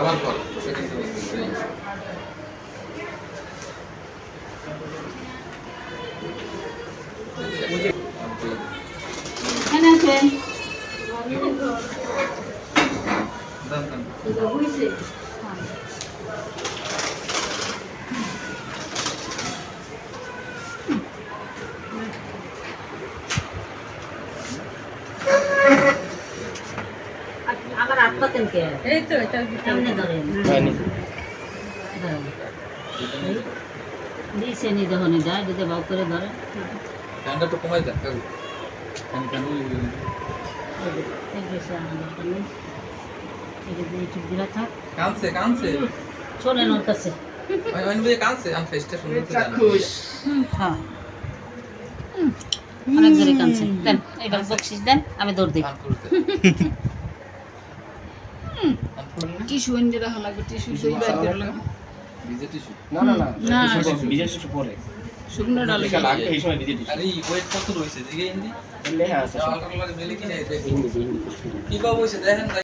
আবার বল second semester কেন আছেন দাম দাম তো হইছে আবার হাত পাতেন কে এই তো এটা সামনে ধরেন দিছে নি যখন যায় যদি ভাব করে ধরে ঠান্ডা তো কমাই দেন কাকু আমি কেন এই বেশি আমাদের নেই এই যে চুপ দিলা থাক কানছে কানছে শোনেন ওর কাছে আমি ভাই কানছে আমি ফেসটা শুনতে জানি হ্যাঁ অনেক জোরে কানছে দেন এবার বকশিস দেন আমি দৌড় দিই কান করতে টিস্যু এনে রাখা লাগবে টিস্যু দই বাইর করে লাগবে ভিজে টিস্যু না না না না, বিজয় টিস্যু পরে শুকনো ডালে এটা লাগবে এই সময় বিজয় টিস্যু আরে ওয়েট কত রইছে দিকে ইন্দি লেখা আছে আলাদা আলাদা মিলে কি নাই দেখি হিন্দি কি পাবো সে দেখেন